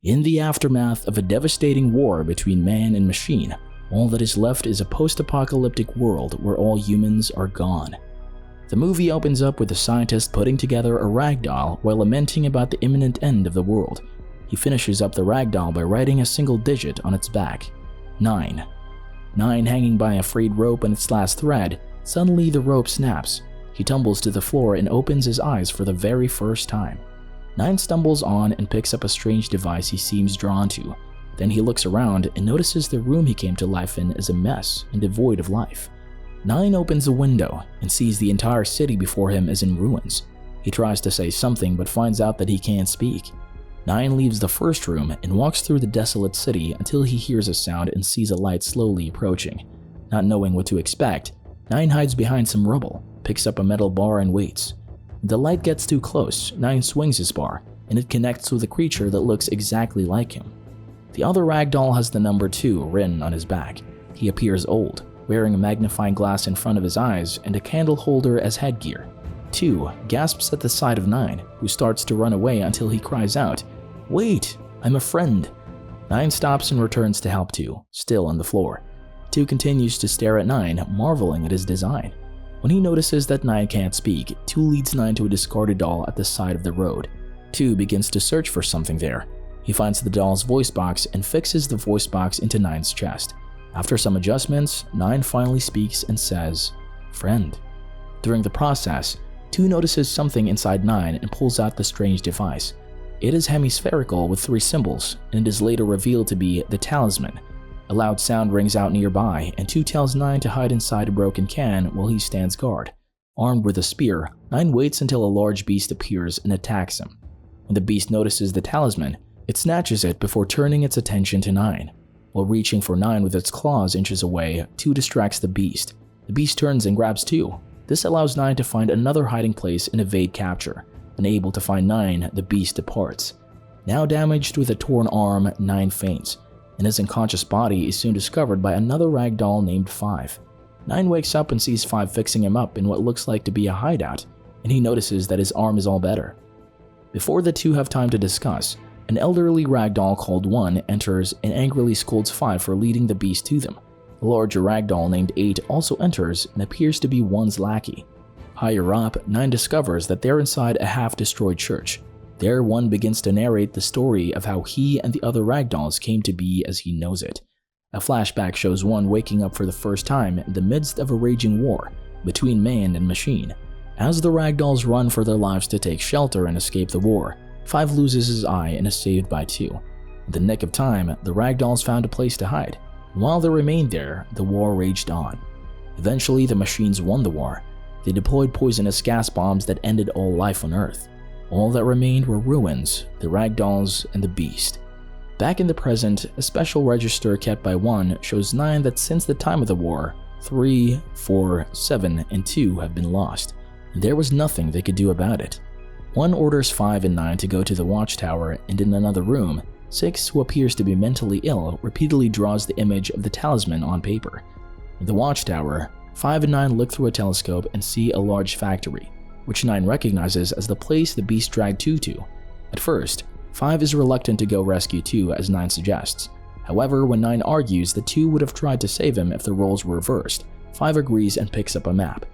In the aftermath of a devastating war between man and machine, all that is left is a post-apocalyptic world where all humans are gone. The movie opens up with a scientist putting together a ragdoll while lamenting about the imminent end of the world. He finishes up the ragdoll by writing a single digit on its back: 9. 9 hanging by a frayed rope on its last thread. Suddenly the rope snaps. He tumbles to the floor and opens his eyes for the very first time. 9 stumbles on and picks up a strange device he seems drawn to. Then he looks around and notices the room he came to life in is a mess and devoid of life. 9 opens a window and sees the entire city before him is in ruins. He tries to say something but finds out that he can't speak. 9 leaves the first room and walks through the desolate city until he hears a sound and sees a light slowly approaching. Not knowing what to expect, 9 hides behind some rubble, picks up a metal bar and waits. When the light gets too close, 9 swings his bar, and it connects with a creature that looks exactly like him. The other ragdoll has the number 2 written on his back. He appears old, wearing a magnifying glass in front of his eyes and a candle holder as headgear. 2 gasps at the sight of 9, who starts to run away until he cries out, "Wait, I'm a friend." 9 stops and returns to help 2, still on the floor. 2 continues to stare at 9, marveling at his design. When he notices that 9 can't speak, 2 leads 9 to a discarded doll at the side of the road. 2 begins to search for something there. He finds the doll's voice box and fixes the voice box into 9's chest. After some adjustments, 9 finally speaks and says, "Friend." During the process, 2 notices something inside 9 and pulls out the strange device. It is hemispherical with 3 symbols, and it is later revealed to be the talisman. A loud sound rings out nearby, and 2 tells 9 to hide inside a broken can while he stands guard. Armed with a spear, 9 waits until a large beast appears and attacks him. When the beast notices the talisman, it snatches it before turning its attention to 9. While reaching for 9 with its claws inches away, 2 distracts the beast. The beast turns and grabs 2. This allows 9 to find another hiding place and evade capture. Unable to find 9, the beast departs. Now damaged with a torn arm, 9 faints, and his unconscious body is soon discovered by another ragdoll named 5. 9 wakes up and sees 5 fixing him up in what looks like to be a hideout, and he notices that his arm is all better. Before the 2 have time to discuss, an elderly ragdoll called 1 enters and angrily scolds 5 for leading the beast to them. A larger ragdoll named 8 also enters and appears to be 1's lackey. Higher up, 9 discovers that they're inside a half-destroyed church. There, 1 begins to narrate the story of how he and the other ragdolls came to be as he knows it. A flashback shows 1 waking up for the first time in the midst of a raging war between man and machine. As the ragdolls run for their lives to take shelter and escape the war, 5 loses his eye and is saved by 2. In the nick of time, the ragdolls found a place to hide. While they remained there, the war raged on. Eventually, the machines won the war. They deployed poisonous gas bombs that ended all life on Earth. All that remained were ruins, the ragdolls, and the beast. Back in the present, a special register kept by 1 shows 9 that since the time of the war, 3, 4, 7, and 2 have been lost, and there was nothing they could do about it. 1 orders 5 and 9 to go to the watchtower, and in another room, 6, who appears to be mentally ill, repeatedly draws the image of the talisman on paper. In the watchtower, 5 and 9 look through a telescope and see a large factory, which 9 recognizes as the place the beast dragged 2 to. At first, 5 is reluctant to go rescue 2 as 9 suggests. However, when 9 argues that 2 would have tried to save him if the roles were reversed, 5 agrees and picks up a map.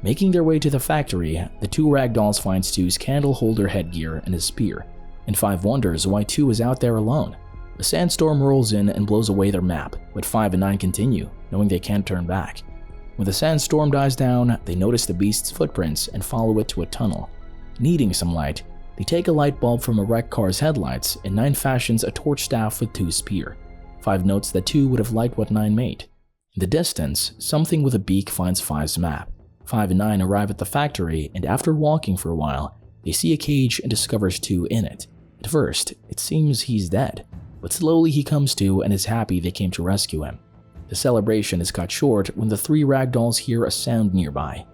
Making their way to the factory, the 2 ragdolls find 2's candle holder headgear and his spear, and 5 wonders why 2 is out there alone. A sandstorm rolls in and blows away their map, but 5 and 9 continue, knowing they can't turn back. When the sandstorm dies down, they notice the beast's footprints and follow it to a tunnel. Needing some light, they take a light bulb from a wrecked car's headlights, and 9 fashions a torch staff with 2's spear. 5 notes that 2 would have liked what 9 made. In the distance, something with a beak finds 5's map. 5 and 9 arrive at the factory, and after walking for a while, they see a cage and discovers 2 in it. At first, it seems he's dead, but slowly he comes to and is happy they came to rescue him. The celebration is cut short when the 3 ragdolls hear a sound nearby.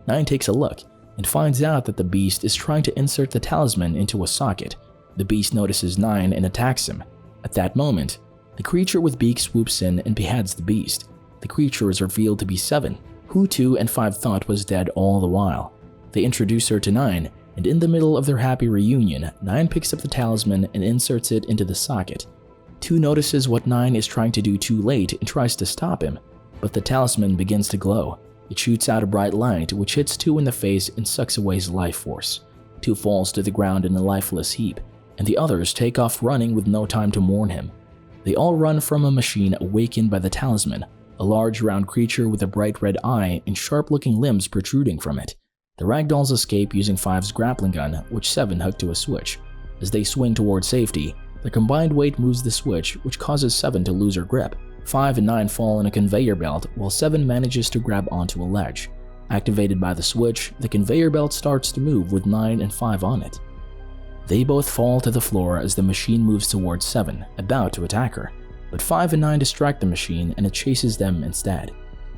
9 takes a look and finds out that the beast is trying to insert the talisman into a socket. The beast notices 9 and attacks him. At that moment, the creature with beak swoops in and beheads the beast. The creature is revealed to be 7, who 2 and 5 thought was dead all the while. They introduce her to 9, and in the middle of their happy reunion, 9 picks up the talisman and inserts it into the socket. 2 notices what 9 is trying to do too late and tries to stop him, but the talisman begins to glow. It shoots out a bright light which hits 2 in the face and sucks away his life force. 2 falls to the ground in a lifeless heap, and the others take off running with no time to mourn him. They all run from a machine awakened by the talisman, a large round creature with a bright red eye and sharp-looking limbs protruding from it. The ragdolls escape using 5's grappling gun, which 7 hooked to a switch. As they swing toward safety, their combined weight moves the switch, which causes 7 to lose her grip. 5 and 9 fall on a conveyor belt, while 7 manages to grab onto a ledge. Activated by the switch, the conveyor belt starts to move with 9 and 5 on it. They both fall to the floor as the machine moves towards 7, about to attack her, but 5 and 9 distract the machine and it chases them instead.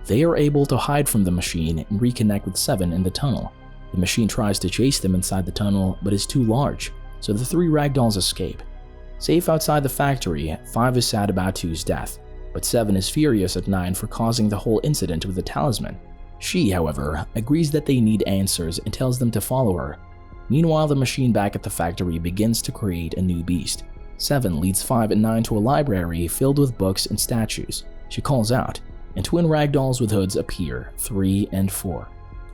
They are able to hide from the machine and reconnect with 7 in the tunnel. The machine tries to chase them inside the tunnel but is too large, so the 3 ragdolls escape. Safe outside the factory, 5 is sad about 2's death, but 7 is furious at 9 for causing the whole incident with the talisman. She, however, agrees that they need answers and tells them to follow her. Meanwhile, the machine back at the factory begins to create a new beast. 7 leads 5 and 9 to a library filled with books and statues. She calls out, and twin ragdolls with hoods appear, 3 and 4.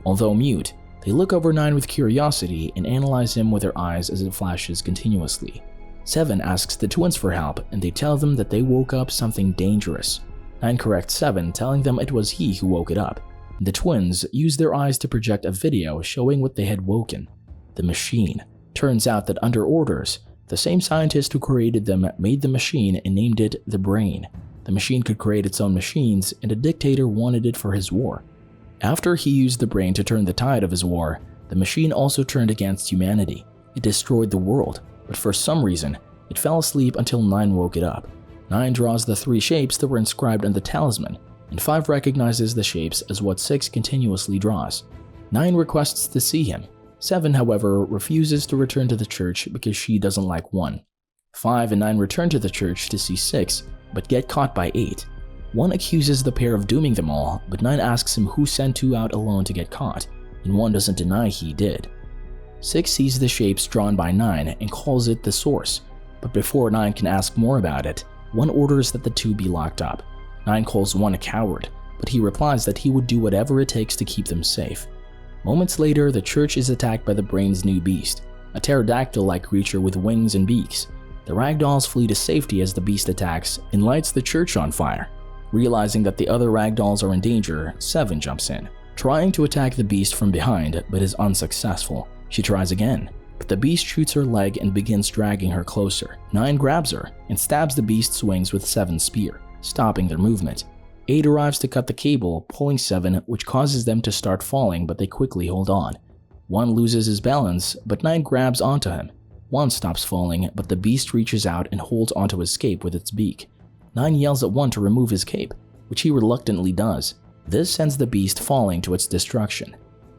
Although mute, they look over 9 with curiosity and analyze him with their eyes as it flashes continuously. 7 asks the twins for help, and they tell them that they woke up something dangerous. 9 corrects 7, telling them it was he who woke it up. The twins use their eyes to project a video showing what they had woken. The machine. Turns out that under orders, the same scientist who created them made the machine and named it the Brain. The machine could create its own machines, and a dictator wanted it for his war. After he used the Brain to turn the tide of his war, the machine also turned against humanity. It destroyed the world, but for some reason, it fell asleep until 9 woke it up. 9 draws the 3 shapes that were inscribed on the talisman, and 5 recognizes the shapes as what 6 continuously draws. 9 requests to see him. 7, however, refuses to return to the church because she doesn't like 1. 5 and 9 return to the church to see 6, but get caught by 8. 1 accuses the pair of dooming them all, but 9 asks him who sent 2 out alone to get caught, and 1 doesn't deny he did. 6 sees the shapes drawn by 9 and calls it the source, but before 9 can ask more about it, 1 orders that the 2 be locked up. 9 calls 1 a coward, but he replies that he would do whatever it takes to keep them safe. Moments later, the church is attacked by the Brain's new beast, a pterodactyl-like creature with wings and beaks. The ragdolls flee to safety as the beast attacks and lights the church on fire. Realizing that the other ragdolls are in danger, 7 jumps in, trying to attack the beast from behind but is unsuccessful. She tries again, but the beast shoots her leg and begins dragging her closer. 9 grabs her and stabs the beast's wings with 7's spear, stopping their movement. 8 arrives to cut the cable, pulling 7, which causes them to start falling, but they quickly hold on. 1 loses his balance, but 9 grabs onto him. 1 stops falling, but the beast reaches out and holds onto his cape with its beak. 9 yells at 1 to remove his cape, which he reluctantly does. This sends the beast falling to its destruction.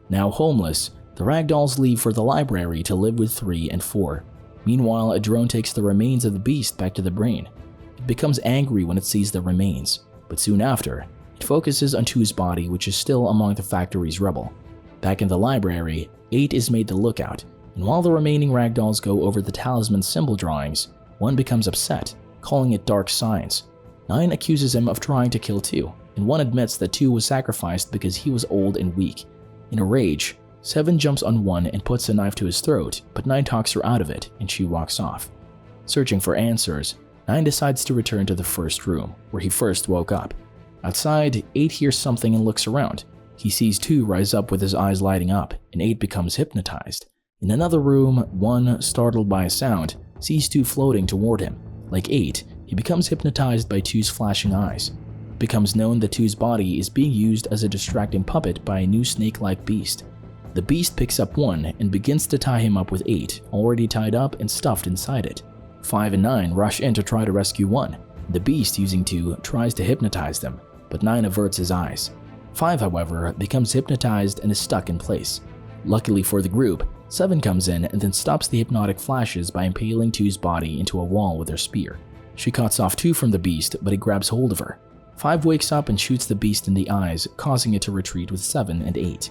Now homeless, the ragdolls leave for the library to live with 3 and 4. Meanwhile, a drone takes the remains of the beast back to the Brain. It becomes angry when it sees the remains, but soon after, it focuses on 2's body, which is still among the factory's rubble. Back in the library, 8 is made the lookout, and while the remaining ragdolls go over the talisman symbol drawings, 1 becomes upset, calling it dark science. 9 accuses him of trying to kill 2, and 1 admits that 2 was sacrificed because he was old and weak. In a rage, 7 jumps on 1 and puts a knife to his throat, but 9 talks her out of it, and she walks off. Searching for answers, 9 decides to return to the first room, where he first woke up. Outside, 8 hears something and looks around. He sees 2 rise up with his eyes lighting up, and 8 becomes hypnotized. In another room, 1, startled by a sound, sees 2 floating toward him. Like 8, he becomes hypnotized by 2's flashing eyes. It becomes known that 2's body is being used as a distracting puppet by a new snake-like beast. The beast picks up 1 and begins to tie him up with 8, already tied up and stuffed inside it. 5 and 9 rush in to try to rescue 1. The beast, using 2, tries to hypnotize them, but 9 averts his eyes. 5, however, becomes hypnotized and is stuck in place. Luckily for the group, 7 comes in and then stops the hypnotic flashes by impaling 2's body into a wall with her spear. She cuts off 2 from the beast, but it grabs hold of her. 5 wakes up and shoots the beast in the eyes, causing it to retreat with 7 and 8.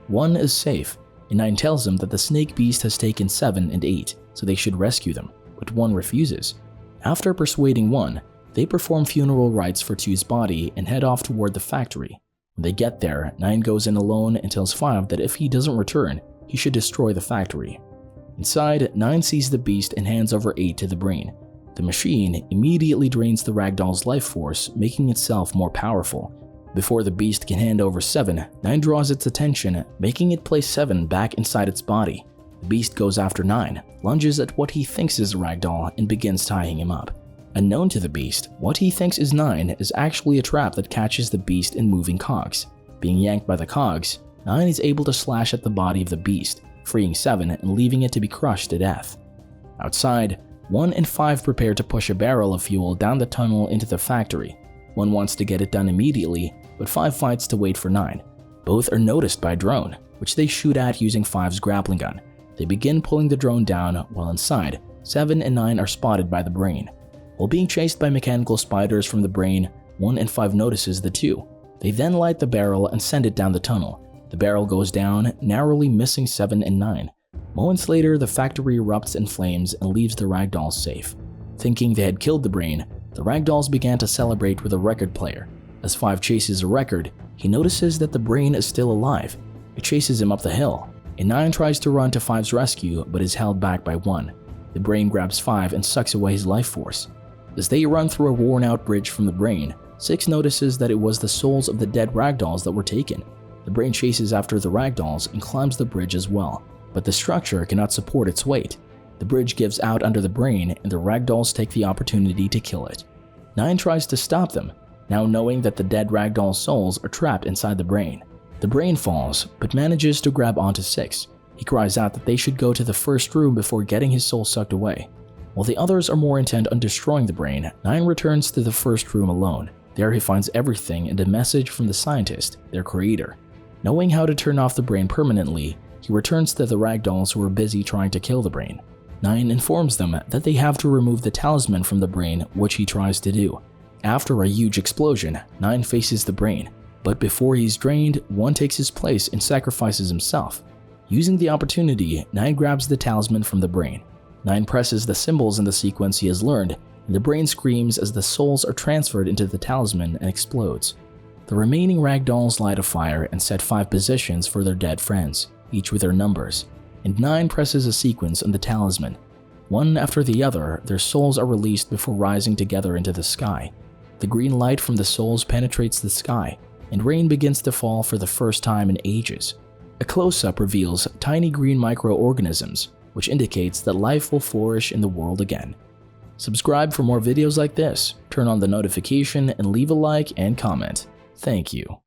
1 is safe, and 9 tells them that the snake beast has taken 7 and 8, so they should rescue them, but 1 refuses. After persuading 1, they perform funeral rites for 2's body and head off toward the factory. When they get there, 9 goes in alone and tells 5 that if he doesn't return, he should destroy the factory. Inside, 9 sees the beast and hands over 8 to the brain. The machine immediately drains the ragdoll's life force, making itself more powerful. Before the beast can hand over 7, 9 draws its attention, making it place 7 back inside its body. The beast goes after 9, lunges at what he thinks is a ragdoll, and begins tying him up. Unknown to the beast, what he thinks is 9 is actually a trap that catches the beast in moving cogs. Being yanked by the cogs, 9 is able to slash at the body of the beast, freeing 7 and leaving it to be crushed to death. Outside, 1 and 5 prepare to push a barrel of fuel down the tunnel into the factory. 1 wants to get it done immediately, but 5 fights to wait for 9. Both are noticed by a drone, which they shoot at using 5's grappling gun. They begin pulling the drone down, while inside, 7 and 9 are spotted by the brain. While being chased by mechanical spiders from the brain, 1 and 5 notices the 2. They then light the barrel and send it down the tunnel. The barrel goes down, narrowly missing 7 and 9. Moments later, the factory erupts in flames and leaves the ragdolls safe. Thinking they had killed the brain, the ragdolls began to celebrate with a record player. As 5 chases a record, he notices that the brain is still alive. It chases him up the hill, and 9 tries to run to 5's rescue but is held back by 1. The brain grabs 5 and sucks away his life force. As they run through a worn-out bridge from the brain, 6 notices that it was the souls of the dead ragdolls that were taken. The brain chases after the ragdolls and climbs the bridge as well, but the structure cannot support its weight. The bridge gives out under the brain and the ragdolls take the opportunity to kill it. 9 tries to stop them, now knowing that the dead ragdoll souls are trapped inside the brain. The brain falls, but manages to grab onto 6. He cries out that they should go to the first room before getting his soul sucked away. While the others are more intent on destroying the brain, 9 returns to the first room alone. There he finds everything and a message from the scientist, their creator. Knowing how to turn off the brain permanently, he returns to the ragdolls who are busy trying to kill the brain. 9 informs them that they have to remove the talisman from the brain, which he tries to do. After a huge explosion, 9 faces the brain, but before he's drained, 1 takes his place and sacrifices himself. Using the opportunity, 9 grabs the talisman from the brain. 9 presses the symbols in the sequence he has learned, and the brain screams as the souls are transferred into the talisman and explodes. The remaining ragdolls light a fire and set 5 positions for their dead friends, each with their numbers, and 9 presses a sequence on the talisman. One after the other, their souls are released before rising together into the sky. The green light from the souls penetrates the sky, and rain begins to fall for the first time in ages. A close-up reveals tiny green microorganisms, which indicates that life will flourish in the world again. Subscribe for more videos like this, turn on the notification, and leave a like and comment. Thank you.